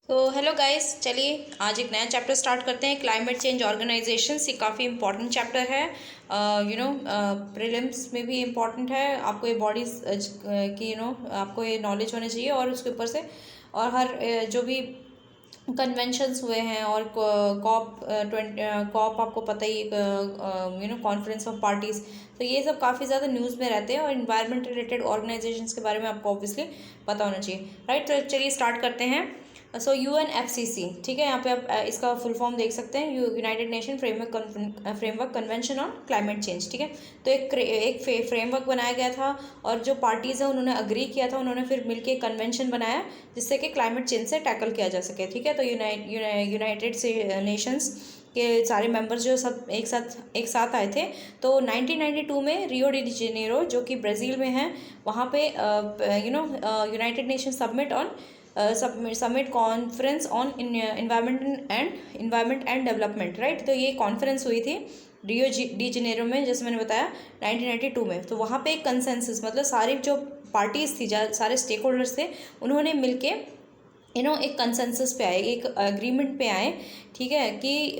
तो hello guys, चलिए आज एक नया चैप्टर स्टार्ट करते हैं। क्लाइमेट चेंज ऑर्गेनाइजेशन, ये काफ़ी इंपॉर्टेंट चैप्टर है। प्रीलिम्स में भी इम्पॉर्टेंट है। आपको ये बॉडीज की आपको ये नॉलेज होना चाहिए। और उसके ऊपर से और हर जो भी कन्वेंशंस हुए हैं और कॉप आपको पता ही, कॉन्फ्रेंस ऑफ पार्टीज, तो ये सब काफ़ी ज़्यादा न्यूज़ में रहते हैं। और इन्वायरमेंट रिलेटेड ऑर्गेनाइजेशंस के बारे में आपको ऑब्वियसली पता होना चाहिए, राइट। तो चलिए स्टार्ट करते हैं। सो UNFCC, ठीक है, यहाँ पे आप इसका फुल फॉर्म देख सकते हैं, United nation framework convention on climate change, ठीक है। तो एक फ्रेमवर्क बनाया गया था और जो पार्टीज़ हैं उन्होंने अग्री किया था, उन्होंने फिर मिलकर एक कन्वेंशन बनाया जिससे कि क्लाइमेट चेंज से टैकल किया जा सके, ठीक है। तो यूनाइटेड नेशंस के सारे मेंबर्स जो सब एक साथ आए थे। तो 1992 में रियो डी जेनेरो, जो कि ब्राज़ील में है, वहाँ पे United nation summit conference on environment and development, right. तो ये कॉन्फ्रेंस हुई थी रियो डी जेनेरो में, जैसे मैंने बताया 1992 में। तो वहाँ पे एक कंसेंसस, मतलब सारी जो पार्टीज थी, सारे स्टेक होल्डर्स थे, उन्होंने मिलके एक कंसेंसस पे आए, एक अग्रीमेंट पे आए, ठीक है, कि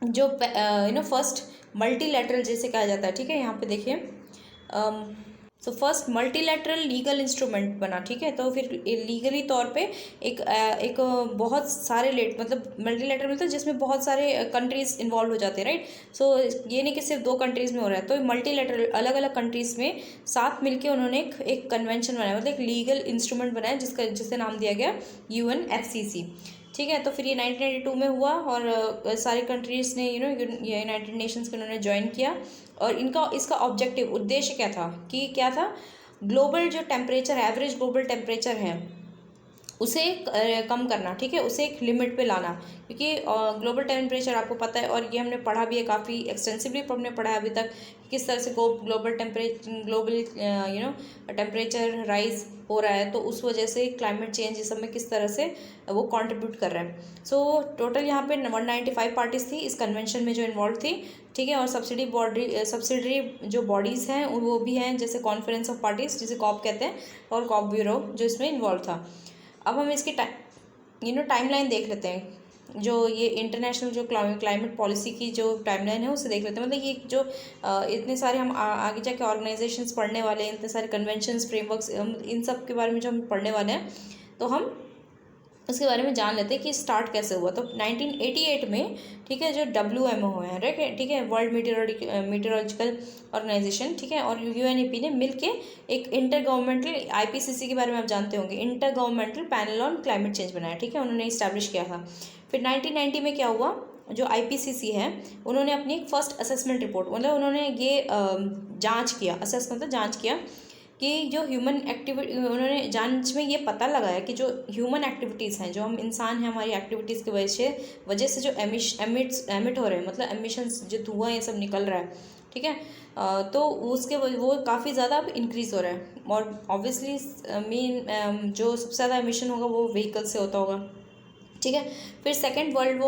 जो फर्स्ट मल्टीलैटरल जैसे कहा जाता है, ठीक है। यहाँ पे देखिए, so first multilateral legal instrument बना, ठीक है। तो फिर लीगली तौर पे एक बहुत सारे मतलब मल्टीलैटरल मतलब जिसमें बहुत सारे कंट्रीज इन्वॉल्व हो जाते हैं, राइट। सो ये नहीं कि सिर्फ 2 कंट्रीज़ में हो रहा है। तो मल्टीलैटरल अलग अलग कंट्रीज़ में साथ मिलके उन्होंने एक कन्वेंशन बनाया, मतलब एक लीगल इंस्ट्रूमेंट बनाया जिसे नाम दिया गया UNFCC, ठीक है। तो फिर ये 1992 में हुआ और सारी कंट्रीज़ ने यूनाइटेड नेशंस को उन्होंने ज्वाइन किया। और इसका ऑब्जेक्टिव, उद्देश्य क्या था, ग्लोबल जो टेम्परेचर, एवरेज ग्लोबल टेम्परेचर है उसे कम करना, ठीक है, उसे एक लिमिट पे लाना। क्योंकि ग्लोबल टेम्परेचर आपको पता है, और ये हमने पढ़ा भी है, काफ़ी एक्सटेंसिवली हमने पढ़ा है अभी तक, किस तरह से ग्लोबल टेम्परेचर राइज हो रहा है। तो उस वजह से क्लाइमेट चेंज इस सब में किस तरह से वो कंट्रीब्यूट कर रहा है। सो टोटल यहाँ पे 195 पार्टीज थी इस कन्वेंशन में जो इन्वॉल्व थी, ठीक है। और सब्सिडरी जो बॉडीज़ हैं वो भी हैं, जैसे कॉन्फ्रेंस ऑफ पार्टीज, जिसे कॉप कहते हैं, और कॉप ब्यूरो जो इसमें इन्वॉल्व था। अब हम इसकी टाइमलाइन देख लेते हैं। जो ये इंटरनेशनल जो क्लाइमेट पॉलिसी की जो टाइमलाइन है उसे देख लेते हैं। मतलब ये जो इतने सारे हम आगे जाके ऑर्गेनाइजेशंस पढ़ने वाले हैं, इतने सारे कन्वेंशंस, फ्रेमवर्क्स, इन सब के बारे में जो हम पढ़ने वाले हैं, तो हम उसके बारे में जान लेते हैं कि स्टार्ट कैसे हुआ। तो 1988 में, ठीक है, जो WMO है, राइट, ठीक है, वर्ल्ड मीटेरोलॉजिकल ऑर्गेनाइजेशन, ठीक है, और UNEP ने मिलके एक इंटर गवर्नमेंटल, IPCC के बारे में आप जानते होंगे, inter governmental panel on climate change बनाया, ठीक है, उन्होंने इस्टेब्लिश किया था। फिर 1990 में क्या हुआ, जो IPCC है उन्होंने अपनी एक फर्स्ट असेसमेंट रिपोर्ट, मतलब उन्होंने ये जाँच किया, असेस मतलब जाँच किया कि जो ह्यूमन एक्टिविटी, उन्होंने जांच में ये पता लगाया कि जो ह्यूमन एक्टिविटीज़ हैं, जो हम इंसान हैं, हमारी एक्टिविटीज़ की वजह से जो एमिट हो रहे हैं, मतलब एमिशंस, जो धुआं ये सब निकल रहा है, ठीक है, तो वो काफ़ी ज़्यादा अब इंक्रीज़ हो रहा है। और ऑब्वियसली जो सबसे ज़्यादा एमिशन होगा वो व्हीकल से होता होगा, ठीक है। फिर सेकेंड वर्ल्ड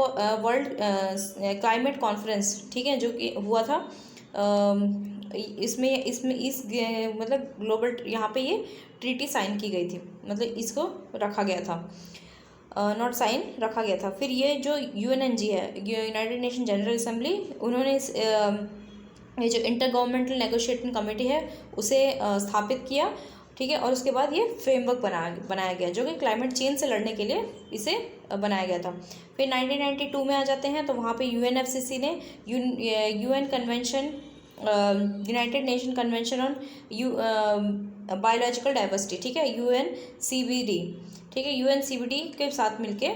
क्लाइमेट कॉन्फ्रेंस, ठीक है, जो कि हुआ था, इसमें इस मतलब ग्लोबल, यहाँ पे ये ट्रीटी साइन की गई थी, मतलब इसको रखा गया था, नॉट साइन रखा गया था। फिर ये जो UNNG है, यूनाइटेड नेशन जनरल असेंबली, उन्होंने ये जो इंटर गवर्नमेंटल नेगोशिएटिंग कमेटी है उसे स्थापित किया, ठीक है। और उसके बाद ये फ्रेमवर्क बनाया गया जो कि क्लाइमेट चेंज से लड़ने के लिए इसे बनाया गया था। फिर 1992 में आ जाते हैं, तो वहाँ पे UNFCC ने UN convention, United nation convention on biological diversity, ठीक है, UNCBD, ठीक है, UNCBD के साथ मिलके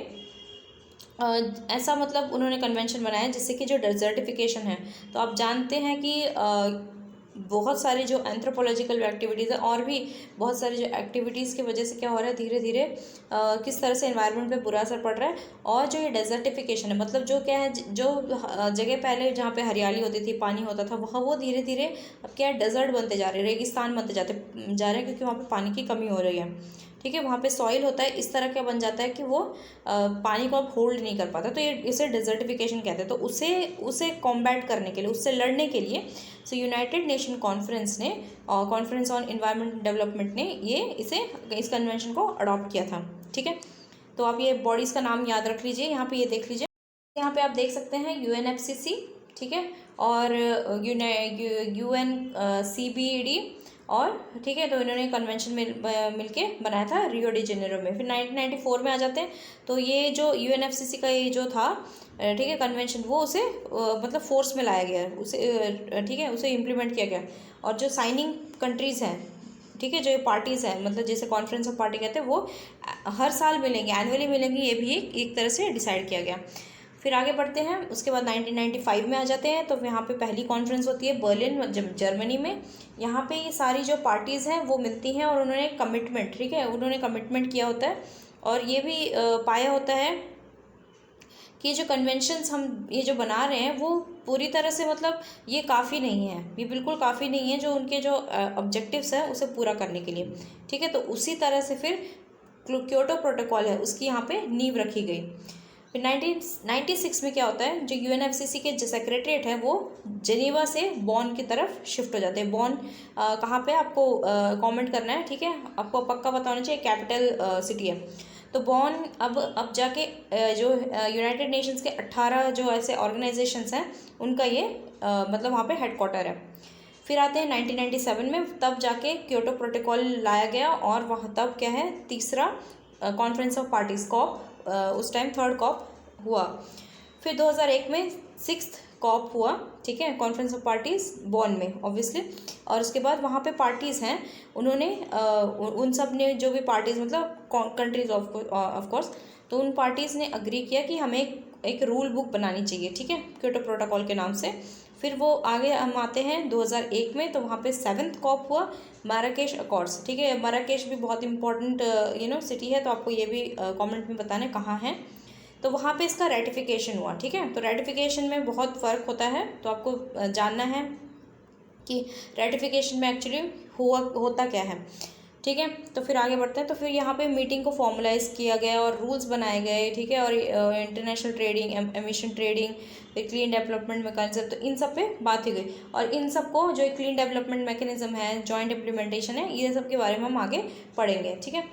ऐसा मतलब उन्होंने कन्वेंशन बनाया जिससे कि जो डेजर्टिफिकेशन है, तो आप जानते हैं कि बहुत सारे जो एंथ्रोपोलॉजिकल एक्टिविटीज़ है और भी बहुत सारी जो एक्टिविटीज़ की वजह से क्या हो रहा है, धीरे धीरे किस तरह से एनवायरनमेंट पे बुरा असर पड़ रहा है। और जो ये डेजर्टिफिकेशन है, मतलब जो क्या है, जो जगह पहले जहाँ पे हरियाली होती थी, पानी होता था, वहाँ वो धीरे धीरे अब क्या है, डेजर्ट बनते जा रहे हैं, रेगिस्तान बनते जा रहे हैं, क्योंकि वहाँ पर पानी की कमी हो रही है, ठीक है। वहाँ पे सॉइल होता है इस तरह का बन जाता है कि वो पानी को अब होल्ड नहीं कर पाता, तो ये इसे डेजर्टिफिकेशन कहते हैं। तो उसे कॉम्बैट करने के लिए, उससे लड़ने के लिए so united nation conference on environment development ने इस कन्वेंशन को अडॉप्ट किया था, ठीक है। तो आप ये बॉडीज़ का नाम याद रख लीजिए, यहाँ पे ये देख लीजिए। यहाँ पे आप देख सकते हैं UNFCCC, ठीक है, और UNCBD, और ठीक है, तो इन्होंने कन्वेंशन मिलके बनाया था रियो डी जेनेरो में। फिर 1994 में आ जाते हैं, तो ये जो UNFCCC का ये जो था, ठीक है, कन्वेंशन, वो उसे मतलब फोर्स में लाया गया, उसे ठीक है, उसे इम्प्लीमेंट किया गया। और जो साइनिंग कंट्रीज़ हैं, ठीक है, जो पार्टीज़ हैं, मतलब जैसे कॉन्फ्रेंस ऑफ पार्टी कहते हैं, वो हर साल मिलेंगे, एनुअली मिलेंगे, ये भी एक तरह से डिसाइड किया गया। फिर आगे बढ़ते हैं, उसके बाद 1995 में आ जाते हैं, तो यहाँ पे पहली कॉन्फ्रेंस होती है बर्लिन, जर्मनी में। यहाँ पे ये सारी जो पार्टीज़ हैं वो मिलती हैं और उन्होंने कमिटमेंट, ठीक है, उन्होंने कमिटमेंट किया होता है, और ये भी पाया होता है कि ये जो कन्वेंशंस हम ये जो बना रहे हैं वो पूरी तरह से, मतलब ये काफ़ी नहीं है, ये बिल्कुल काफ़ी नहीं है जो उनके जो ऑब्जेक्टिव्स हैं उसे पूरा करने के लिए, ठीक है। तो उसी तरह से फिर क्योटो प्रोटोकॉल है, उसकी यहाँ पे नींव रखी गई। फिर 1996 में क्या होता है, जो UNFCCC के जो सेक्रेटरीट है वो जेनीवा से बॉन की तरफ शिफ्ट हो जाते हैं। बॉन कहाँ पे, आपको कमेंट करना है, ठीक है, आपको पक्का पता होना चाहिए, कैपिटल सिटी है। तो बॉन अब जाके जो यूनाइटेड नेशंस के 18 जो ऐसे ऑर्गेनाइजेशंस हैं उनका ये मतलब वहाँ पे हेडक्वार्टर है। फिर आते हैं 1997 में, तब जाके क्योटो प्रोटोकॉल लाया गया, और वहाँ तब क्या है, तीसरा कॉन्फ्रेंस ऑफ पार्टीज कॉप, उस टाइम थर्ड कॉप हुआ। फिर 2001 में सिक्स्थ कॉप हुआ, ठीक है, कॉन्फ्रेंस ऑफ पार्टीज बॉन में ऑब्वियसली। और उसके बाद वहाँ पे पार्टीज़ हैं, उन्होंने उन सब ने जो भी पार्टीज़, मतलब कंट्रीज ऑफ कोर्स, तो उन पार्टीज़ ने अग्री किया कि हमें एक रूल बुक बनानी चाहिए, ठीक है, क्योटो प्रोटोकॉल के नाम से। फिर वो आगे हम आते हैं 2001 में, तो वहाँ पे 7th कॉप हुआ, माराकेश अकॉर्ड्स, ठीक है। माराकेश भी बहुत इंपॉर्टेंट सिटी है, तो आपको ये भी कमेंट में बताना है कहाँ है। तो वहाँ पे इसका रेटिफिकेशन हुआ, ठीक है। तो रेटिफिकेशन में बहुत फ़र्क होता है, तो आपको जानना है कि रेटिफिकेशन में एक्चुअली होता क्या है, ठीक है। तो फिर आगे बढ़ते हैं, तो फिर यहाँ पे मीटिंग को फॉर्मलाइज किया गया और रूल्स बनाए गए, ठीक है, और international trading, emission trading, clean development mechanism, तो इन सब पे बात की गई। और इन सबको जो क्लीन डेवलपमेंट मैकेनिज्म है, जॉइंट इम्प्लीमेंटेशन है, ये सब के बारे में हम आगे पढ़ेंगे, ठीक है।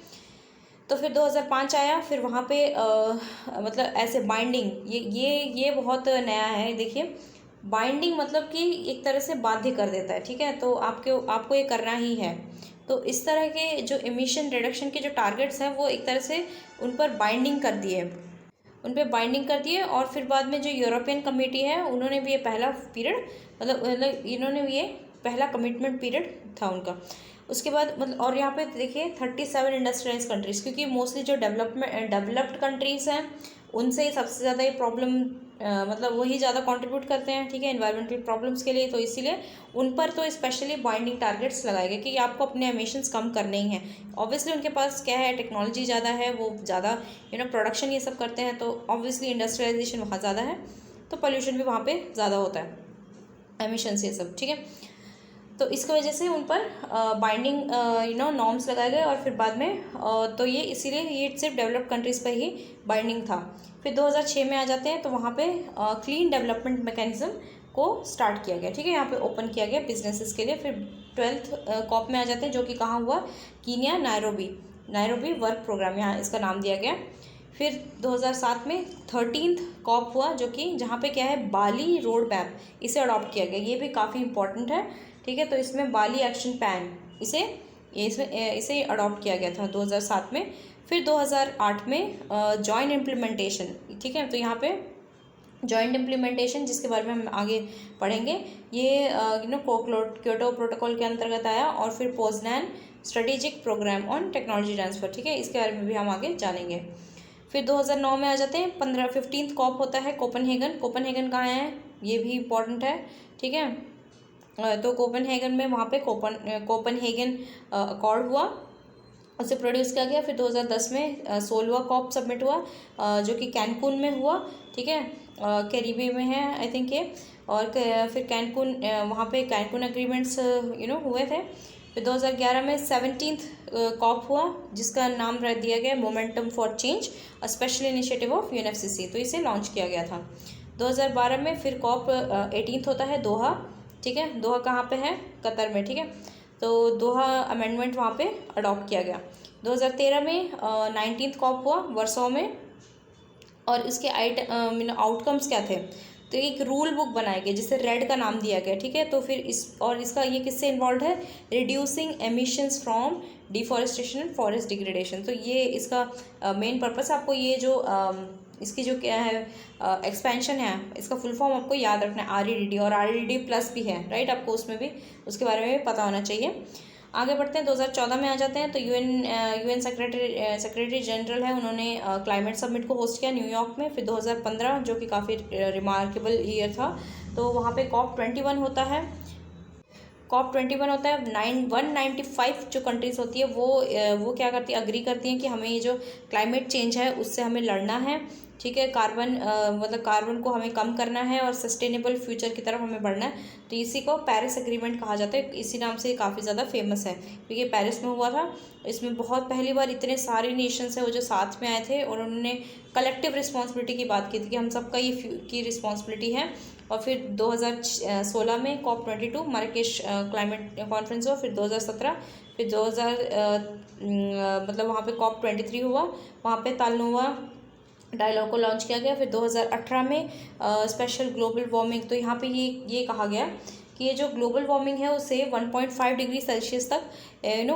तो फिर 2005 आया, फिर वहाँ पे मतलब ऐसे बाइंडिंग, ये बहुत नया है, देखिए, बाइंडिंग मतलब कि एक तरह से बाध्य कर देता है, ठीक है, तो आपको ये करना ही है। तो इस तरह के जो एमिशन रिडक्शन के जो टारगेट्स हैं वो एक तरह से उन पर बाइंडिंग कर दिए, उन पर बाइंडिंग कर दिए। और फिर बाद में जो यूरोपियन कमेटी है उन्होंने भी ये पहला पीरियड, मतलब इन्होंने भी ये पहला कमिटमेंट पीरियड था उनका। उसके बाद मतलब, और यहाँ पे देखिए 37 इंडस्ट्रियलाइज कंट्रीज़, क्योंकि मोस्टली जो डेवलप्ड कंट्रीज़ हैं उनसे ही सबसे ज़्यादा ये प्रॉब्लम, मतलब वही ज़्यादा कंट्रीब्यूट करते हैं, ठीक है, इन्वायरमेंटल प्रॉब्लम्स के लिए। तो इसीलिए उन पर तो स्पेशली बाइंडिंग टारगेट्स लगाए गए कि आपको अपने एमिशंस कम करने ही हैं। ऑब्वियसली उनके पास क्या है, टेक्नोलॉजी ज़्यादा है, वो ज़्यादा प्रोडक्शन ये सब करते हैं, तो ऑब्वियसली इंडस्ट्रियलाइजेशन वहाँ ज़्यादा है, तो पोल्यूशन भी वहाँ पर ज़्यादा होता है, एमिशंस ये सब, ठीक है। तो इसकी वजह से उन पर बाइंडिंग नॉर्म्स लगाए गए, और फिर बाद में तो ये इसीलिए ये सिर्फ डेवलप्ड कंट्रीज़ पर ही बाइंडिंग था। फिर 2006 में आ जाते हैं, तो वहाँ पे क्लीन डेवलपमेंट मैकेनिज्म को स्टार्ट किया गया, ठीक है, यहाँ पे ओपन किया गया बिजनेसेस के लिए। फिर 12th कॉप में आ जाते हैं, जो कि कहाँ हुआ, कीनिया, नायरोबी वर्क प्रोग्राम, यहाँ इसका नाम दिया गया। फिर 2007 में 13th कॉप हुआ, जो कि जहाँ पे क्या है, बाली रोड मैप, इसे अडॉप्ट किया गया, ये भी काफ़ी इंपॉर्टेंट है, ठीक है। तो इसमें बाली एक्शन प्लान, इसे अडॉप्ट किया गया था 2007 में। फिर 2008 में जॉइंट इम्प्लीमेंटेशन, ठीक है, तो यहाँ पे जॉइंट इम्प्लीमेंटेशन जिसके बारे में हम आगे पढ़ेंगे, ये क्योटो प्रोटोकॉल के अंतर्गत आया। और फिर Poznan strategic programme on technology transfer, ठीक है, इसके बारे में भी हम आगे जानेंगे। फिर 2009 में आ जाते हैं, 15th कॉप होता है कोपेनहेगन कहाँ है, ये भी इम्पॉर्टेंट है, ठीक है। तो कोपेनहेगन में वहाँ पे कोपेनहेगन अकॉर्ड हुआ, उसे प्रोड्यूस किया गया। फिर 2010 में 16वां कॉप सबमिट हुआ, जो कि कैनकून में हुआ, ठीक है, कैरिबियन में है आई थिंक ये। और फिर कैनकून, वहाँ पे कैनकून एग्रीमेंट्स हुए थे। फिर 2011 में 17th कॉप हुआ, जिसका नाम रख दिया गया momentum for change, a special initiative of UNFCCC, तो इसे लॉन्च किया गया था। 2012 में फिर कॉप 18th होता है दोहा, ठीक है, दोहा कहाँ पे है, कतर में, ठीक है। तो दोहा अमेंडमेंट वहाँ पे अडॉप्ट किया गया। 2013 में 19th कॉप हुआ वर्सो में, और इसके आउटकम्स क्या थे, तो एक रूल बुक बनाई गई जिसे रेड का नाम दिया गया, ठीक है। तो फिर इसका ये किससे इन्वॉल्व है, reducing emissions from deforestation and forest degradation. तो ये इसका मेन पर्पस, आपको ये जो इसकी जो क्या है एक्सपेंशन है, इसका फुल फॉर्म आपको याद रखना है REDD, और REDD प्लस भी है, राइट, आपको उसमें भी उसके बारे में भी पता होना चाहिए। आगे बढ़ते हैं, 2014 में आ जाते हैं। तो यूएन सेक्रेटरी जनरल है, उन्होंने क्लाइमेट समिट को होस्ट किया न्यूयॉर्क में। फिर 2015 जो कि काफ़ी रिमार्केबल ईयर था, तो वहाँ पे COP21 होता है। COP21 होता है, 195 जो कंट्रीज़ होती है वो क्या करती है, अग्री करती हैं कि हमें ये जो क्लाइमेट चेंज है उससे हमें लड़ना है, ठीक है। कार्बन को हमें कम करना है और सस्टेनेबल फ्यूचर की तरफ हमें बढ़ना है। तो इसी को पेरिस एग्रीमेंट कहा जाता है, इसी नाम से काफ़ी ज़्यादा फेमस है क्योंकि पेरिस में हुआ था। इसमें बहुत पहली बार इतने सारे नेशंस हैं वो जो साथ में आए थे, और उन्होंने कलेक्टिव रिस्पॉन्सिबिलिटी की बात की थी कि हम सबका ये की रिस्पॉन्सिबिलिटी है। और फिर 2016 में COP22 मराकेश क्लाइमेट कॉन्फ्रेंस हुआ। फिर 2017, फिर 2000 मतलब वहाँ पे COP23 हुआ, वहाँ पे तालनोवा डायलॉग को लॉन्च किया गया। फिर 2018 में स्पेशल ग्लोबल वार्मिंग, तो यहाँ पे ये कहा गया कि ये जो ग्लोबल वार्मिंग है उसे 1.5 डिग्री सेल्सियस तक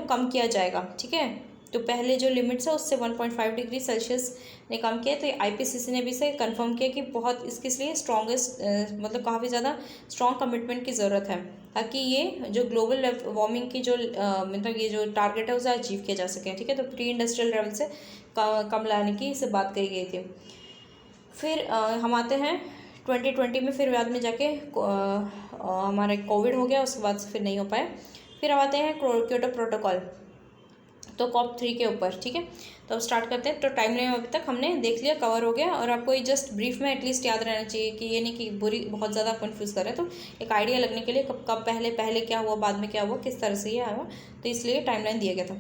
कम किया जाएगा, ठीक है। तो पहले जो लिमिट्स है उससे 1.5 डिग्री सेल्सियस ने कम किया। तो IPCC ने भी इसे कंफर्म किया कि बहुत इसके लिए स्ट्रॉन्गेस्ट मतलब काफ़ी ज़्यादा स्ट्रॉन्ग कमिटमेंट की ज़रूरत है, ताकि ये जो ग्लोबल वार्मिंग की जो मतलब ये जो टारगेट है उसे अचीव किया जा सके, ठीक है। तो प्री इंडस्ट्रियल लेवल से कम लाने की इसे बात कही गई थी। फिर हम आते हैं 2020 में, फिर बाद में जाके हमारे कोविड हो गया, उसके बाद से फिर नहीं हो पाया। फिर अब आते हैं क्योटो प्रोटोकॉल, तो COP3 के ऊपर, ठीक है। तो अब स्टार्ट करते हैं। तो टाइम लाइन अभी तक हमने देख लिया, कवर हो गया, और आपको ये जस्ट ब्रीफ में एटलीस्ट याद रहना चाहिए कि ये नहीं कि बहुत ज़्यादा कन्फ्यूज़ कर रहे हैं। तो एक आइडिया लगने के लिए कब पहले क्या हुआ, बाद में क्या हुआ, किस तरह से ये आया हुआ, तो इसलिए टाइमलाइन दिया गया था।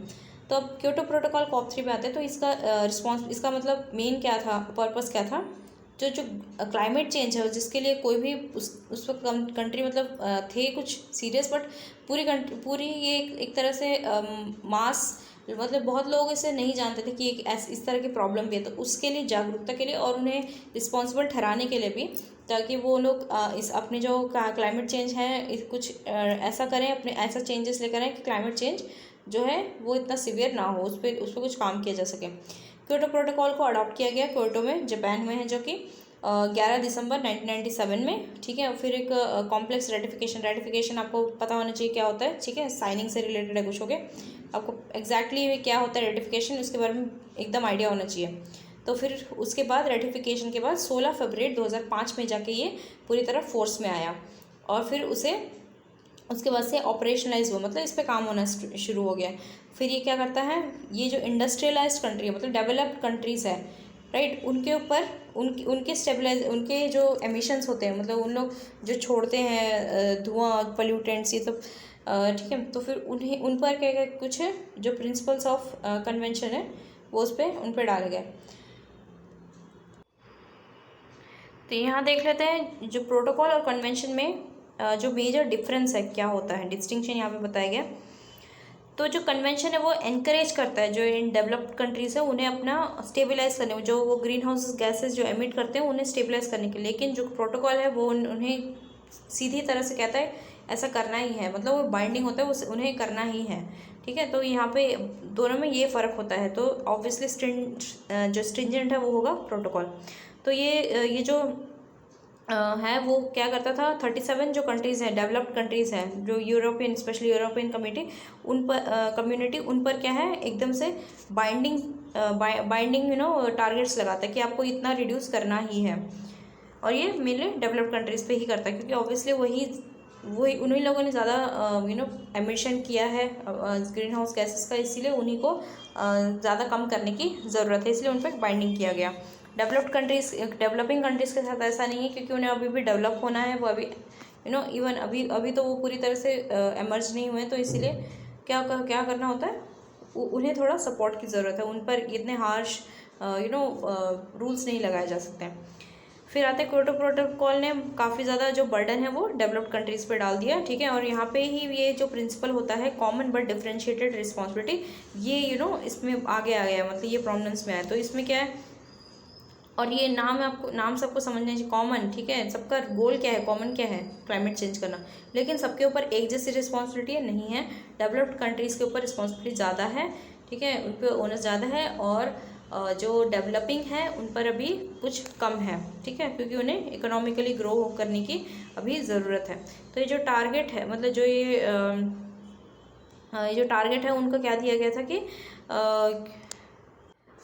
तो अब क्योटो प्रोटोकॉल COP3 पे आते हैं। तो इसका मतलब मेन क्या था, पर्पस क्या था, जो क्लाइमेट चेंज है जिसके लिए कोई भी उस वक्त कंट्री मतलब थे कुछ सीरियस, बट पूरी ये एक तरह से मास मतलब बहुत लोग इसे नहीं जानते थे कि इस तरह की प्रॉब्लम भी है। तो उसके लिए जागरूकता के लिए और उन्हें रिस्पॉन्सिबल ठहराने के लिए भी, ताकि वो लोग इस अपने जो क्लाइमेट चेंज है कुछ ऐसा करें, अपने ऐसा चेंजेस लेकर आएँ कि क्लाइमेट चेंज जो है वो इतना सीवियर ना हो, उस पर कुछ काम किया जा सके। क्योटो प्रोटोकॉल को अडॉप्ट किया गया क्योटो में, जापान में है, जो कि 11 दिसंबर 1997 में, ठीक है। फिर एक कॉम्प्लेक्स रेटिफिकेशन आपको पता होना चाहिए क्या होता है, ठीक है, साइनिंग से रिलेटेड है कुछ हो गया, आपको एग्जैक्टली क्या होता है रेटिफिकेशन उसके बारे में एकदम आइडिया होना चाहिए। तो फिर उसके बाद रेटिफिकेशन के बाद 16 फरवरी 2005 में जाके ये पूरी तरह फोर्स में आया, और फिर उसके बाद से ऑपरेशनलाइज हुआ, मतलब इस पर काम होना शुरू हो गया। फिर ये क्या करता है, ये जो इंडस्ट्रियलाइज्ड कंट्री है, मतलब डेवलप्ड कंट्रीज़ है, राइट, उनके ऊपर उनके जो एमिशंस होते हैं, मतलब उन लोग जो छोड़ते हैं धुआं, पोल्यूटेंट्स, ये सब, ठीक है। तो फिर उन पर क्या कुछ है जो प्रिंसिपल्स ऑफ कन्वेंशन है वो उन पर डाले गए। तो यहाँ देख लेते हैं जो प्रोटोकॉल और कन्वेंशन में जो मेजर डिफरेंस है क्या होता है, डिस्टिंक्शन यहाँ पे बताया गया। तो जो कन्वेंशन है वो एनकरेज करता है जो इन डेवलप्ड कंट्रीज़ है उन्हें अपना स्टेबलाइज करने, जो वो ग्रीन हाउस गैसेज जो एमिट करते हैं उन्हें स्टेबलाइज करने के लिए। लेकिन जो प्रोटोकॉल है वो उन्हें सीधी तरह से कहता है ऐसा करना ही है, मतलब वो बाइंडिंग होता है, वो उन्हें करना ही है, ठीक है। तो यहाँ पे दोनों में ये फ़र्क होता है। तो ऑब्वियसली जो स्ट्रिंजेंट है वो होगा प्रोटोकॉल। तो ये जो है वो क्या करता था, 37 जो कंट्रीज़ हैं, डेवलप्ड कंट्रीज़ हैं, जो स्पेशली यूरोपियन कम्युनिटी उन पर क्या है एकदम से बाइंडिंग टारगेट्स लगाता है कि आपको इतना रिड्यूस करना ही है। और ये मेनली डेवलप्ड कंट्रीज़ पे ही करता है, क्योंकि ऑब्वियसली वही उन्हीं लोगों ने ज़्यादा एमिशन किया है ग्रीन हाउस गैसेस का, इसीलिए उन्हीं को ज़्यादा कम करने की ज़रूरत है, इसलिए उन पर बाइंडिंग किया गया। डेवलपिंग कंट्रीज़ के साथ ऐसा नहीं है, क्योंकि उन्हें अभी भी डेवलप होना है, वो अभी इवन अभी तो वो पूरी तरह से एमर्ज नहीं हुए, तो इसीलिए क्या करना होता है, उन्हें थोड़ा सपोर्ट की ज़रूरत है, उन पर इतने हार्श रूल्स नहीं लगाए जा सकते हैं। फिर आते क्योटो प्रोटोकॉल ने काफ़ी ज़्यादा जो बर्डन है वो डेवलप्ड कंट्रीज़ पे डाल दिया, ठीक है। और यहाँ पे ही ये जो प्रिंसिपल होता है कॉमन बट डिफरेंशिएटेड रिस्पॉन्सिबिलिटी, ये इसमें आगे आ गया, मतलब ये प्रोमिनेंस में आया। तो इसमें क्या है, और ये नाम सबको समझना चाहिए, कॉमन, ठीक है। सबका गोल क्या है, कॉमन क्या है, क्लाइमेट चेंज करना, लेकिन सबके ऊपर एक जैसी रिस्पॉन्सिबिलिटी नहीं है। डेवलप्ड कंट्रीज़ के ऊपर रिस्पॉन्सिबिलिटी ज़्यादा है, ठीक है, उन पर ओनस ज़्यादा है, और जो डेवलपिंग है उन पर अभी कुछ कम है, ठीक है, क्योंकि उन्हें इकोनॉमिकली ग्रो करने की अभी ज़रूरत है। तो ये जो टारगेट है, मतलब जो ये जो टारगेट है उनका क्या दिया गया था कि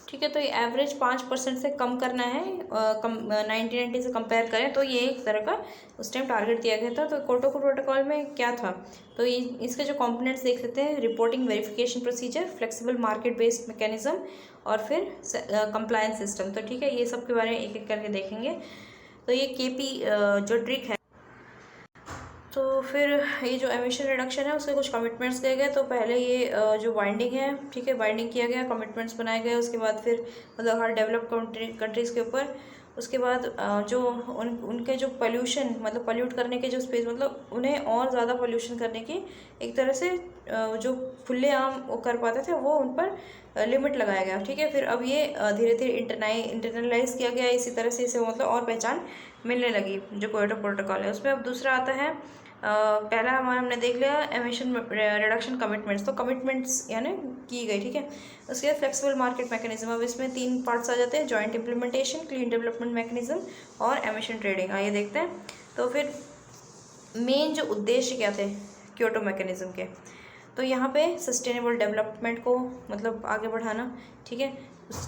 ठीक है, तो ये एवरेज 5% से कम करना है, 1990 से कंपेयर करें तो ये एक तरह का उस टाइम टारगेट दिया गया था। तो क्योटो प्रोटोकॉल में क्या था, तो इसके जो कंपोनेंट्स देख सकते हैं, reporting verification procedure, flexible market based mechanism, और फिर कंप्लायंस सिस्टम। तो ठीक है, ये सब के बारे में एक एक करके देखेंगे। तो ये KP जो ट्रिक है, तो फिर ये जो एमिशन रिडक्शन है उसके कुछ कमिटमेंट्स दिए गए। तो पहले ये जो बाइंडिंग है, ठीक है, बाइंडिंग किया गया, कमिटमेंट्स बनाए गए। उसके बाद फिर मतलब हर डेवलप्ड कंट्रीज़ के ऊपर, उसके बाद जो उनके जो पोल्यूशन, मतलब पोल्यूट करने के जो स्पेस, मतलब उन्हें और ज़्यादा पोल्यूशन करने की एक तरह से जो खुलेआम वो कर पाते थे वो उन पर लिमिट लगाया गया, ठीक है। फिर अब ये धीरे धीरे इंटरनलाइज किया गया, इसी तरह से इसे मतलब और पहचान मिलने लगी जो क्योटो प्रोटोकॉल है उसमें। अब दूसरा आता है, पहला हमने देख लिया एमिशन रिडक्शन कमिटमेंट्स, तो कमिटमेंट्स यानी की गई, ठीक है। उसके बाद फ्लेक्सिबल मार्केट मैकेनिज्म, अब इसमें 3 पार्ट्स आ जाते हैं, joint implementation, clean development mechanism और एमिशन ट्रेडिंग। आइए देखते हैं। तो फिर मेन जो उद्देश्य क्या थे क्योटो मैकेनिज्म के, तो यहाँ पे सस्टेनेबल डेवलपमेंट को मतलब आगे बढ़ाना, ठीक है।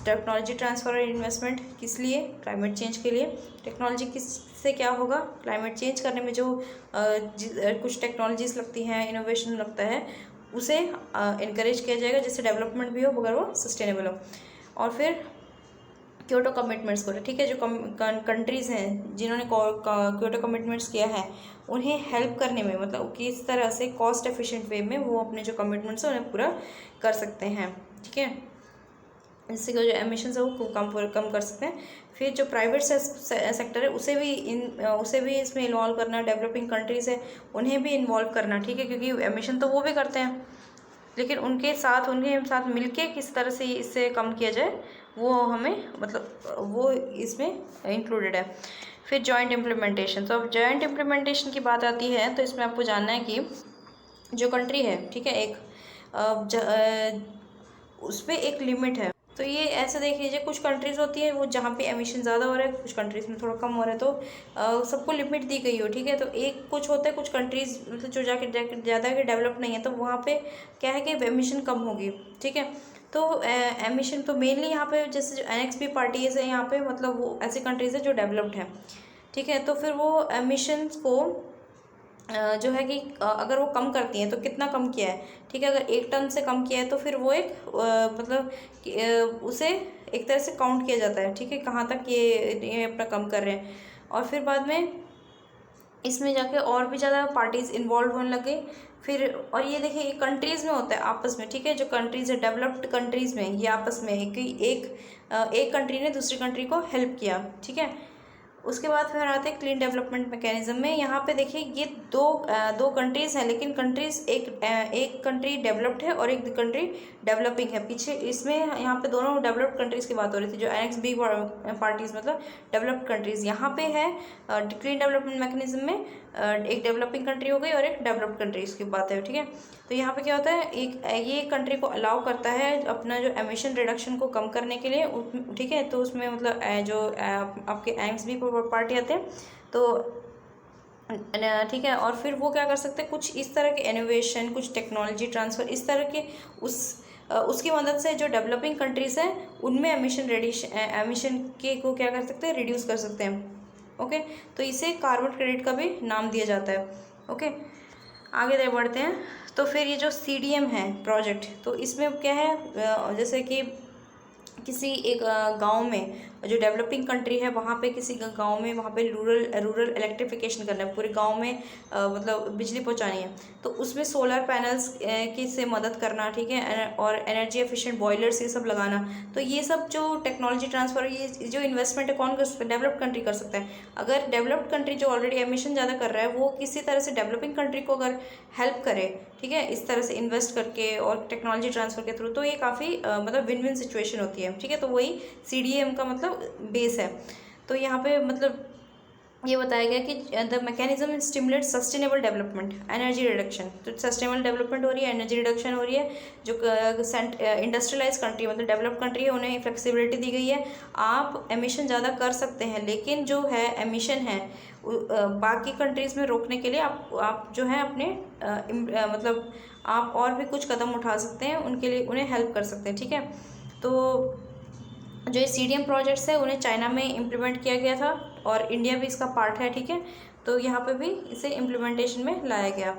टेक्नोलॉजी ट्रांसफ़र और इन्वेस्टमेंट किस लिए, क्लाइमेट चेंज के लिए। टेक्नोलॉजी किससे क्या होगा, क्लाइमेट चेंज करने में जो कुछ टेक्नोलॉजीज लगती हैं, इनोवेशन लगता है, उसे इनकरेज किया जाएगा जिससे डेवलपमेंट भी हो मगर वो सस्टेनेबल हो। और फिर क्योटो कमिटमेंट्स को, ठीक है, जो कंट्रीज़ हैं जिन्होंने क्योटो कमिटमेंट्स किया है उन्हें हेल्प करने में, मतलब किस तरह से कॉस्ट एफिशिएंट वे में वो अपने जो कमिटमेंट्स हैं उन्हें पूरा कर सकते हैं, ठीक है। इससे जो एमिशंस है वो कम कर सकते हैं। फिर जो प्राइवेट सेक्टर है उसे भी इसमें इन्वॉल्व करना, डेवलपिंग कंट्रीज़ है उन्हें भी इन्वॉल्व करना, ठीक है, क्योंकि एमिशन तो वो भी करते हैं, लेकिन उनके साथ मिलके किस तरह से इससे कम किया जाए वो हमें, मतलब वो इसमें इंक्लूडेड है। फिर जॉइंट इम्प्लीमेंटेशन, तो अब जॉइंट इम्प्लीमेंटेशन की बात आती है तो इसमें आपको जानना है कि जो कंट्री है, ठीक है, उस पर एक लिमिट है। तो ये ऐसे देख लीजिए, कुछ कंट्रीज़ होती है वो जहाँ पे एमिशन ज़्यादा हो रहा है, कुछ कंट्रीज़ में थोड़ा कम हो रहा है, तो सबको लिमिट दी गई हो, ठीक है। तो एक कुछ होता है, कुछ कंट्रीज़ मतलब जो ज़्यादा के डेवलप नहीं है, तो वहाँ पे क्या है कि एमिशन कम होगी, ठीक है। तो एमिशन तो मेनली यहाँ पे जैसे जो NXB पार्टीज है यहाँ पे, मतलब वो ऐसी कंट्रीज़ है जो डेवलप्ड है, ठीक है। तो फिर वो एमिशंस को जो है कि अगर वो कम करती हैं तो कितना कम किया है, ठीक है। अगर 1 टन से कम किया है तो फिर वो एक मतलब उसे एक तरह से काउंट किया जाता है, ठीक है, कहाँ तक ये अपना कम कर रहे हैं। और फिर बाद में इसमें जाके और भी ज़्यादा पार्टीज़ इन्वॉल्व होने लगे। फिर और ये देखिए, ये कंट्रीज़ में होता है आपस में, ठीक है, जो कंट्रीज़ है डेवलप्ड कंट्रीज़ में, ये आपस में एक कंट्री ने दूसरी कंट्री को हेल्प किया, ठीक है। उसके बाद फिर आते हैं क्लीन डेवलपमेंट मैकेनिज्म में। यहाँ पे देखिए ये दो कंट्रीज़ हैं, लेकिन कंट्रीज़ एक कंट्री डेवलप्ड है और एक कंट्री डेवलपिंग है। पीछे इसमें यहाँ पे दोनों डेवलप्ड कंट्रीज़ की बात हो रही थी, जो NXB पार्टीज़ मतलब डेवलप्ड कंट्रीज़। यहाँ पे है क्लीन डेवलपमेंट मैकेनिज्म में एक डेवलपिंग कंट्री हो गई और एक डेवलप्ड कंट्रीज़ की बात है, ठीक है। तो यहाँ पे क्या होता है, ये कंट्री को अलाउ करता है अपना जो एमिशन रिडक्शन को कम करने के लिए, ठीक है। तो उसमें मतलब जो आपके NXB पार्टी आते हैं तो ठीक है। और फिर वो क्या कर सकते हैं, कुछ इस तरह के इनोवेशन, कुछ टेक्नोलॉजी ट्रांसफ़र, इस तरह के उसकी मदद से जो डेवलपिंग कंट्रीज़ हैं उनमें एमिशन के को क्या कर सकते हैं, रिड्यूस कर सकते हैं, ओके। तो इसे कार्बन क्रेडिट का भी नाम दिया जाता है, ओके। आगे बढ़ते हैं। तो फिर ये जो CDM है प्रोजेक्ट, तो इसमें क्या है, जैसे कि किसी एक गांव में, जो डेवलपिंग कंट्री है वहाँ पे किसी गांव में वहाँ पे रूरल इलेक्ट्रिफिकेशन करना है, पूरे गांव में मतलब बिजली पहुंचानी है, तो उसमें सोलर पैनल्स की से मदद करना, ठीक है, और एनर्जी एफिशिएंट बॉयलर्स ये सब लगाना। तो ये सब जो टेक्नोलॉजी ट्रांसफर, ये जो इन्वेस्टमेंट है कौन कर सकता है? डेवलप्ड कंट्री कर सकता है। अगर डेवलप्ड कंट्री जो ऑलरेडी एमिशन ज़्यादा कर रहा है वो किसी तरह से डेवलपिंग कंट्री को अगर हेल्प करे, ठीक है, इस तरह से इन्वेस्ट करके और टेक्नोलॉजी ट्रांसफर के थ्रू, तो ये काफ़ी मतलब विन विन सिचुएशन होती है, ठीक है। तो वही CDM का मतलब बेस है। तो यहाँ पे मतलब ये बताया गया कि the mechanism stimulate sustainable development, energy reduction. तो सस्टेनेबल डेवलपमेंट हो रही है, एनर्जी रिडक्शन हो रही है। जो इंडस्ट्रियलाइज कंट्री मतलब डेवलप कंट्री है उन्हें फ्लेक्सिबिलिटी दी गई है, आप एमिशन ज़्यादा कर सकते हैं, लेकिन जो है एमिशन है बाकी कंट्रीज़ में रोकने के लिए आप जो है अपने मतलब आप और भी कुछ कदम उठा सकते हैं, उनके लिए उन्हें हेल्प कर सकते हैं, ठीक है। तो जो ये CDM प्रोजेक्ट्स है उन्हें चाइना में इम्प्लीमेंट किया गया था और इंडिया भी इसका पार्ट है, ठीक है। तो यहाँ पे भी इसे इम्प्लीमेंटेशन में लाया गया।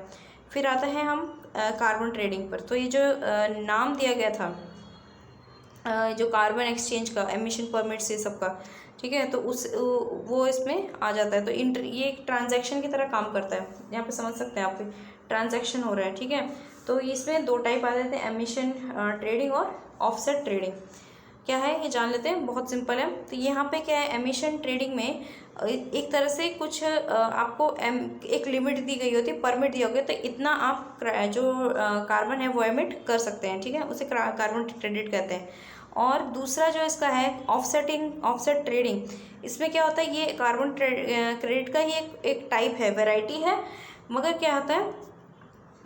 फिर आता है हम कार्बन ट्रेडिंग पर। तो ये जो नाम दिया गया था जो कार्बन एक्सचेंज का, एमिशन परमिट्स ये सब का, ठीक है, तो वो इसमें आ जाता है। तो ये एक ट्रांजैक्शन की तरह काम करता है, यहाँ पे समझ सकते हैं आप, ट्रांजैक्शन हो रहा है, ठीक है। तो इसमें 2 टाइप आ जाते हैं, एमिशन ट्रेडिंग और ऑफसेट ट्रेडिंग। क्या है ये जान लेते हैं, बहुत सिंपल है। तो यहाँ पे क्या है, एमिशन ट्रेडिंग में एक तरह से कुछ आपको एक लिमिट दी गई होती है, परमिट दिया गया, तो इतना आप जो कार्बन है वो एमिट कर सकते हैं, ठीक है, उसे कार्बन क्रेडिट कहते हैं। और दूसरा जो इसका है ऑफसेट ट्रेडिंग, इसमें क्या होता है, ये कार्बन क्रेडिट का ही एक टाइप है, वेराइटी है, मगर क्या होता है,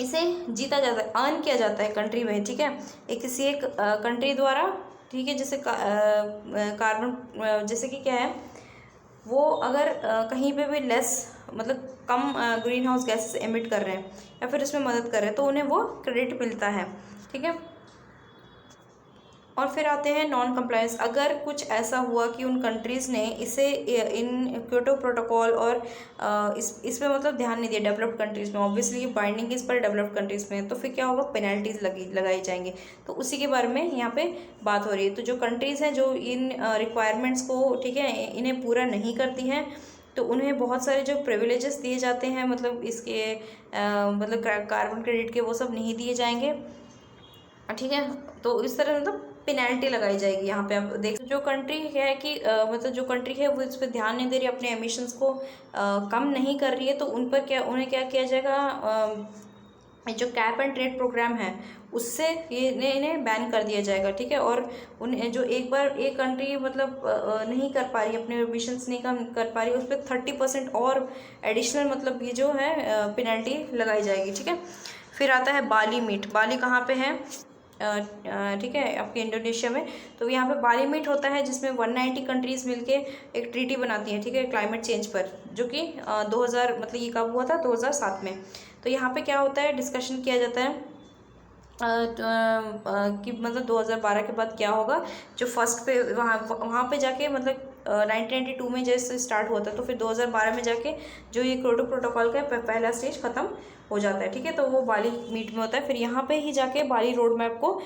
इसे जीता जाता है, अर्न किया जाता है कंट्री में, ठीक है, किसी एक कंट्री द्वारा, ठीक है। जैसे कार्बन जैसे कि क्या है, वो अगर कहीं पे भी लेस मतलब कम ग्रीन हाउस गैसेस एमिट कर रहे हैं या फिर इसमें मदद कर रहे हैं, तो उन्हें वो क्रेडिट मिलता है, ठीक है। और फिर आते हैं नॉन कंप्लायंस। अगर कुछ ऐसा हुआ कि उन कंट्रीज़ ने इसे इन क्योटो प्रोटोकॉल और इसमें मतलब ध्यान नहीं दिया डेवलप्ड कंट्रीज़ में, ऑब्वियसली ये बाइंडिंग इस पर डेवलप्ड कंट्रीज़ में, तो फिर क्या होगा, पेनल्टीज़ लगाई जाएंगी। तो उसी के बारे में यहाँ पे बात हो रही है। तो जो कंट्रीज़ हैं जो इन रिक्वायरमेंट्स को, ठीक है, इन्हें पूरा नहीं करती हैं, तो उन्हें बहुत सारे जो प्रिविलेजेस दिए जाते हैं, मतलब इसके मतलब कार्बन क्रेडिट के, वो सब नहीं दिए जाएंगे, ठीक है। तो इस तरह मतलब पेनल्टी लगाई जाएगी। यहाँ पे आप देख, जो कंट्री है कि मतलब जो कंट्री है वो इस पर ध्यान नहीं दे रही, अपने एमिशंस को कम नहीं कर रही है, तो उन पर उन्हें क्या किया जाएगा, जो कैप एंड ट्रेड प्रोग्राम है उससे इन्हें बैन कर दिया जाएगा, ठीक है। और उन्हें जो एक बार एक कंट्री मतलब नहीं कर पा रही, अपने एमिशंस नहीं कम कर पा रही, उस पर 30% और एडिशनल मतलब ये जो है पेनल्टी लगाई जाएगी, ठीक है। फिर आता है बाली मीट। बाली कहाँ पे है, ठीक है, आपके इंडोनेशिया में। तो यहाँ पे बाली मीट होता है जिसमें 190 कंट्रीज़ मिलके एक ट्रीटी बनाती हैं, ठीक है, क्लाइमेट चेंज पर, जो कि 2000 मतलब ये कब हुआ था, 2007 में। तो यहाँ पे क्या होता है, डिस्कशन किया जाता है कि मतलब 2012 के बाद क्या होगा। जो फर्स्ट पे वहाँ पे जाके मतलब 1992 में जैसे स्टार्ट हुआ था, तो फिर 2012 में जाके जो ये क्योटो प्रोटोकॉल का पहला स्टेज ख़त्म हो जाता है, ठीक है। तो वो बाली मीट में होता है। फिर यहाँ पे ही जाके बाली रोड मैप को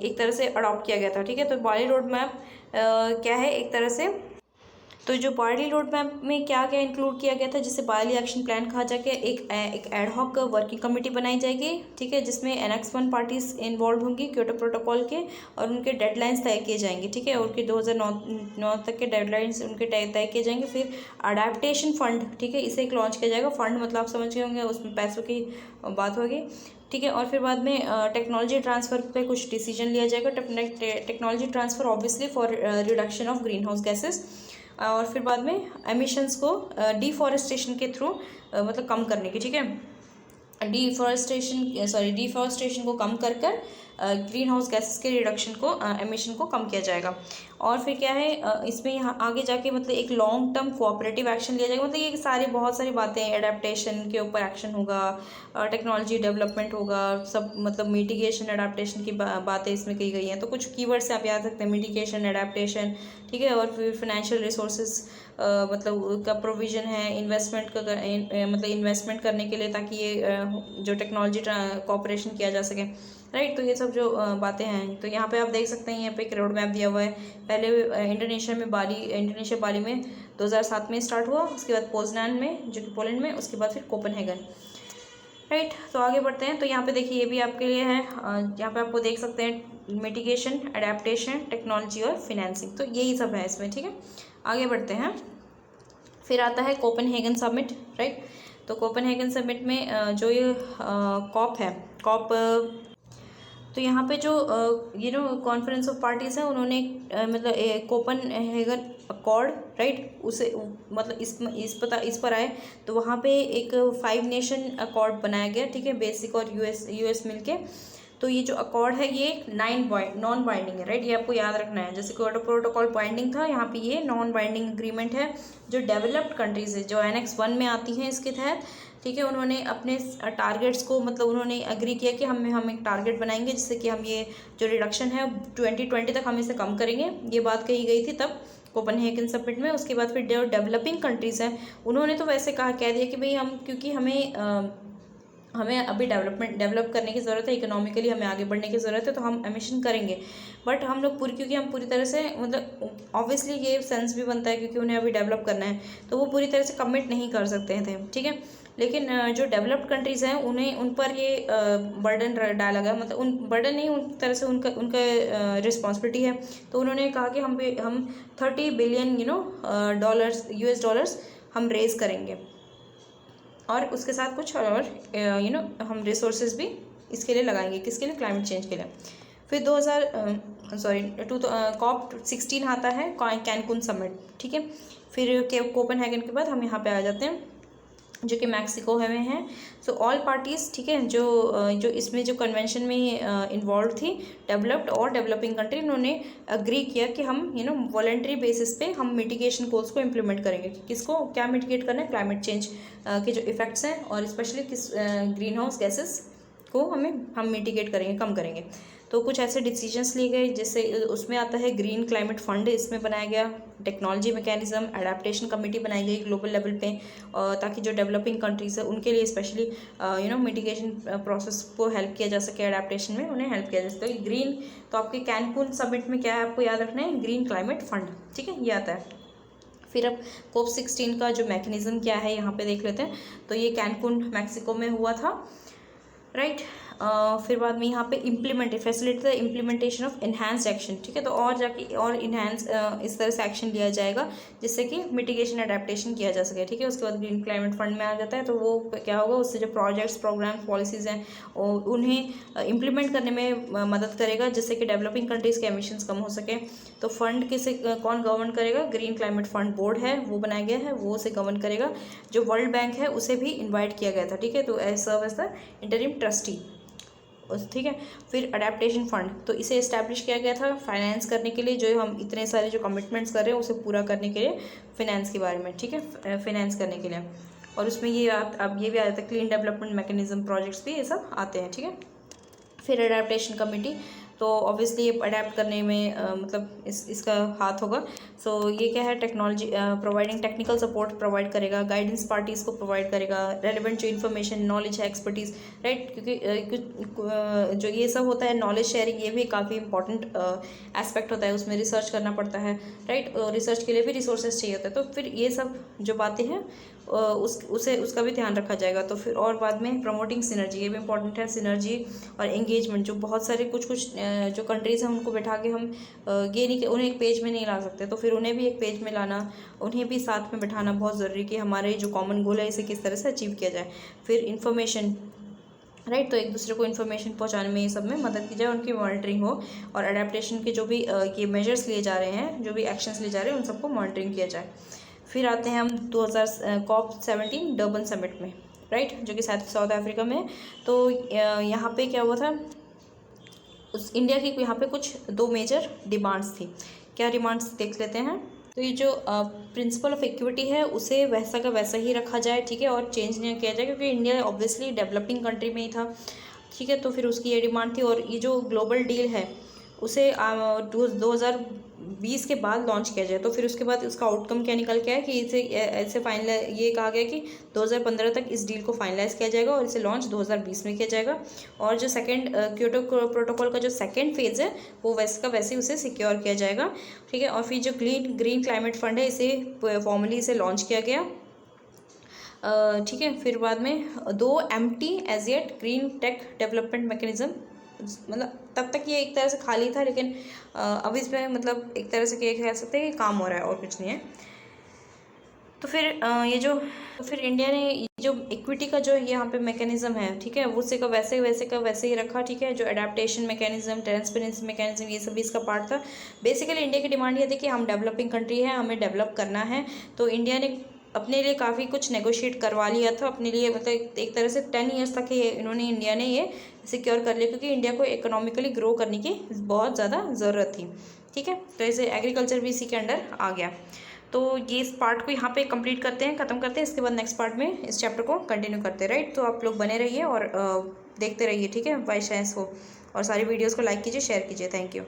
एक तरह से अडॉप्ट किया गया था, ठीक है। तो बाली रोड मैप क्या है, एक तरह से, तो जो बाली रोड मैप में क्या क्या इंक्लूड किया गया था, जिसे बाली एक्शन प्लान कहा जाके एक एडहॉक वर्किंग कमेटी बनाई जाएगी, ठीक है, जिसमें एनेक्स 1 पार्टीज इन्वॉल्व होंगी क्योटो प्रोटोकॉल के, और उनके डेडलाइंस तय किए जाएंगे, ठीक है, उनके 2009 तक के डेडलाइंस उनके तय किए जाएंगे। फिर अडेप्टेशन फंड, ठीक है, इसे एक लॉन्च किया जाएगा। फंड मतलब आप समझ गए होंगे, उसमें पैसों की बात होगी, ठीक है। और फिर बाद में टेक्नोलॉजी ट्रांसफ़र पे कुछ डिसीजन लिया जाएगा। Technology transfer obviously for reduction of green house gases, और फिर बाद में एमिशंस को डिफॉरेस्टेशन के थ्रू मतलब कम करने की, ठीक है, डिफॉरेस्टेशन को कम कर ग्रीन हाउस गैसेस के रिडक्शन को, एमिशन को कम किया जाएगा। और फिर क्या है, इसमें यहाँ आगे जाके मतलब एक लॉन्ग टर्म कोऑपरेटिव एक्शन लिया जाएगा। मतलब ये बहुत सारी बातें, एडेप्टेशन के ऊपर एक्शन होगा, टेक्नोलॉजी डेवलपमेंट होगा, सब मतलब मिटिगेशन एडेप्टेशन की बातें इसमें कही गई हैं। तो कुछ कीवर्ड्स आप याद रखते हैं, मिटिगेशन, एडेप्टेशन, ठीक है। और फिर फाइनेंशियल रिसोर्सेज मतलब का प्रोविज़न है, इन्वेस्टमेंट का मतलब इन्वेस्टमेंट करने के लिए, ताकि ये जो टेक्नोलॉजी कोऑपरेशन किया जा सके। राइट। तो ये सब जो बातें हैं, तो यहाँ पे आप देख सकते हैं, यहाँ पे एक रोड मैप दिया हुआ है। पहले इंडोनेशिया बाली में 2007 में स्टार्ट हुआ, उसके बाद पोजनान में जो कि पोलैंड में, उसके बाद फिर कोपेनहेगन। राइट। तो आगे बढ़ते हैं। तो यहाँ पे देखिए ये भी आपके लिए है, यहाँ पे आपको देख सकते हैं मिटिगेशन, एडेप्टेशन, टेक्नोलॉजी और फिनेंसिंग, तो यही सब है इसमें। ठीक है, आगे बढ़ते हैं। फिर आता है कोपेनहेगन समिट। राइट। तो कोपेनहेगन समिट में जो ये कॉप है, तो यहाँ पे जो कॉन्फ्रेंस ऑफ पार्टीज है, उन्होंने मतलब कोपेनहेगन अकॉर्ड, राइट, उसे मतलब इस पर आए। तो वहाँ पे एक 5 नेशन अकॉर्ड बनाया गया। ठीक है, बेसिक और यूएस मिलके। तो ये जो अकॉर्ड है ये नॉन बाइंडिंग है। राइट, ये आपको याद रखना है। जैसे क्योटो प्रोटोकॉल बाइंडिंग था, यहाँ पे ये नॉन बाइंडिंग एग्रीमेंट है। जो डेवलप्ड कंट्रीज है, जो एनेक्स 1 में आती हैं इसके तहत, ठीक है, उन्होंने अपने टारगेट्स को, मतलब उन्होंने एग्री किया कि हम एक टारगेट बनाएंगे जिससे कि हम ये जो रिडक्शन है 2020 तक हम इसे कम करेंगे। ये बात कही गई थी तब कोपेनहेगन समिट में। उसके बाद फिर जो डेवलपिंग कंट्रीज़ हैं, उन्होंने तो वैसे कह दिया कि भाई क्योंकि हमें अभी डेवलप करने की ज़रूरत है, इकोनॉमिकली हमें आगे बढ़ने की ज़रूरत है, तो हम एमिशन करेंगे। बट हम लोग क्योंकि हम पूरी तरह से, मतलब ऑब्वियसली ये सेंस भी बनता है क्योंकि उन्हें अभी डेवलप करना है, तो वो पूरी तरह से कमिट नहीं कर सकते थे। ठीक है, लेकिन जो डेवलप्ड कंट्रीज़ हैं उन पर ये बर्डन डाला गया, मतलब उन बर्डन नहीं, उन तरह से उनका रिस्पॉन्सिबिलिटी है। तो उन्होंने कहा कि हम 30 बिलियन US डॉलर्स हम रेज करेंगे, और उसके साथ कुछ और हम रिसोर्सेज भी इसके लिए लगाएंगे। किसके लिए? क्लाइमेट चेंज के लिए। फिर COP16 आता है, कैनकुन समिट। ठीक है, फिर कोपेनहेगन के बाद हम यहाँ पे आ जाते हैं जो कि मैक्सिको में है। सो ऑल पार्टीज़, ठीक है, जो इसमें जो कन्वेंशन में इन्वॉल्व थी, डेवलप्ड और डेवलपिंग कंट्री, उन्होंने अग्री किया कि हम वॉलंटरी बेसिस पे हम मिटिगेशन गोल्स को इम्प्लीमेंट करेंगे। किसको क्या मिटिगेट करना है? क्लाइमेट चेंज के जो इफ़ेक्ट्स हैं, और स्पेशली ग्रीन हाउस गैसेस को हम मिटिगेट करेंगे, कम करेंगे। तो कुछ ऐसे डिसीजंस लिए गए, जैसे उसमें आता है ग्रीन क्लाइमेट फंड, इसमें बनाया गया। टेक्नोलॉजी मैकेनिज्म, एडेप्टेशन कमेटी बनाई गई ग्लोबल लेवल पे, ताकि जो डेवलपिंग कंट्रीज है उनके लिए स्पेशली मिटिगेशन प्रोसेस को हेल्प किया जा सके, एडेप्टेशन में उन्हें हेल्प किया जा सके। ग्रीन, तो आपके कैनकुन समिट में क्या है आपको याद रखना है? Green climate fund. ठीक है, ये आता है। फिर अब COP16 का जो मैकेनिज्म क्या है यहाँ पे देख लेते हैं। तो ये कैनकुन मैक्सिको में हुआ था। राइट। फिर बाद में यहाँ पे facility the implementation of enhanced action. ठीक है, तो और जाके और इन्हांस इस तरह से एक्शन लिया जाएगा जिससे कि मिटिगेशन एडेप्टेशन किया जा सके। ठीक है, उसके बाद ग्रीन क्लाइमेट फंड में आ जाता है। तो वो क्या होगा, उससे जो प्रोजेक्ट्स, प्रोग्राम, पॉलिसीज़ हैं उन्हें इम्प्लीमेंट करने में मदद करेगा, जिससे कि डेवलपिंग कंट्रीज़ के एमिशंस कम हो सके। तो फंड कौन गवर्न करेगा? ग्रीन क्लाइमेट फंड बोर्ड है, वो बनाया गया है, वो उसे गवर्न करेगा। जो वर्ल्ड बैंक है उसे भी इन्वाइट किया गया था। ठीक है, तो serve as the interim trustee. ठीक है, फिर अडेप्टेशन फंड, तो इसे इस्टेब्लिश किया गया था फाइनेंस करने के लिए, जो हम इतने सारे जो कमिटमेंट्स कर रहे हैं उसे पूरा करने के लिए, फाइनेंस के बारे में। ठीक है, फाइनेंस करने के लिए। और उसमें ये अब ये भी आ जाता है, क्लीन डेवलपमेंट मैकेनिज्म प्रोजेक्ट्स भी, ये सब आते हैं। ठीक है, फिर अडेप्टेशन कमेटी, तो ऑब्वियसली ये अडेप्ट करने में मतलब इसका हाथ होगा। सो ये क्या है? Technology providing technical support provide करेगा, गाइडेंस पार्टीज़ को प्रोवाइड करेगा, रेलिवेंट जो इन्फॉर्मेशन, नॉलेज है, एक्सपर्टीज़। राइट, क्योंकि जो ये सब होता है नॉलेज शेयरिंग, ये भी काफ़ी इंपॉर्टेंट एस्पेक्ट होता है, उसमें रिसर्च करना पड़ता है। राइट, रिसर्च के लिए भी रिसोर्सेज चाहिए होता है। तो फिर ये सब जो बातें हैं उसका भी ध्यान रखा जाएगा। तो फिर और बाद में प्रमोटिंग सिनर्जी, ये भी इंपॉर्टेंट है। सिनर्जी और एंगेजमेंट, जो बहुत सारे कुछ जो कंट्रीज़ हैं उनको बैठा के हम ये नहीं कि उन्हें एक पेज में नहीं ला सकते, तो फिर उन्हें भी एक पेज में लाना, उन्हें भी साथ में बैठाना बहुत ज़रूरी कि हमारे जो कॉमन गोल है इसे किस तरह से अचीव किया जाए। फिर इन्फॉर्मेशन, राइट, तो एक दूसरे को इन्फॉर्मेशन पहुंचाने में, ये सब में मदद की जाए, उनकी मॉनिटरिंग हो, और अडेप्टेशन के जो भी ये मेजर्स लिए जा रहे हैं, जो भी एक्शंस लिए जा रहे हैं, उन सबको मॉनिटरिंग किया जाए। फिर आते हैं हम COP17 डर्बन समिट में। राइट, जो कि साउथ अफ्रीका में। तो यहाँ पे क्या हुआ था, उस इंडिया की यहाँ पे कुछ 2 मेजर डिमांड्स थी। क्या डिमांड्स देख लेते हैं। तो ये जो प्रिंसिपल ऑफ इक्विटी है उसे वैसा का वैसा ही रखा जाए। ठीक है, और चेंज नहीं किया जाए, क्योंकि इंडिया ऑब्वियसली डेवलपिंग कंट्री में ही था। ठीक है, तो फिर उसकी ये डिमांड थी। और ये जो ग्लोबल डील है उसे 2020 के बाद लॉन्च किया जाए। तो फिर उसके बाद उसका आउटकम क्या निकल के आया कि इसे ऐसे फाइनल ये कहा गया कि 2015 तक इस डील को फाइनलाइज किया जाएगा और इसे लॉन्च 2020 में किया जाएगा। और जो सेकंड क्योटो प्रोटोकॉल का जो सेकंड फेज़ है वो वैसे का वैसे उसे सिक्योर किया जाएगा, ठीक है। और फिर जो ग्रीन क्लाइमेट फंड है इसे फॉर्मली इसे लॉन्च किया गया, ठीक है। फिर बाद में 2 empty as yet green tech development mechanism, मतलब तब तक ये एक तरह से खाली था, लेकिन अब इसमें मतलब एक तरह से क्या कह सकते हैं कि काम हो रहा है और कुछ नहीं है। तो फिर ये जो फिर इंडिया ने जो इक्विटी का जो यहाँ पे मैकेनिज्म है, ठीक है, वो का वैसे ही रखा, ठीक है। जो अडेप्टेशन मैकेनिज्म, ट्रांसपेरेंसी मैकेनिज्म, ये सब भी इसका पार्ट था। बेसिकली इंडिया की डिमांड ये थी कि हम डेवलपिंग कंट्री है, हमें डेवलप करना है, तो इंडिया ने अपने लिए काफ़ी कुछ नेगोशिएट करवा लिया था अपने लिए, मतलब एक तरह से 10 ईयर्स तक इंडिया ने ये सिक्योर कर लिया, क्योंकि इंडिया को इकोनॉमिकली ग्रो करने की बहुत ज़्यादा ज़रूरत थी, ठीक है। तो ऐसे एग्रीकल्चर भी इसी के अंडर आ गया। तो ये इस पार्ट को यहाँ पे कंप्लीट करते हैं, ख़त्म करते हैं। इसके बाद नेक्स्ट पार्ट में इस चैप्टर को कंटिन्यू करते हैं, राइट। तो आप लोग बने रहिए और देखते रहिए, ठीक है, बाय चांस हो, और सारी वीडियोज़ को लाइक कीजिए, शेयर कीजिए। Thank you.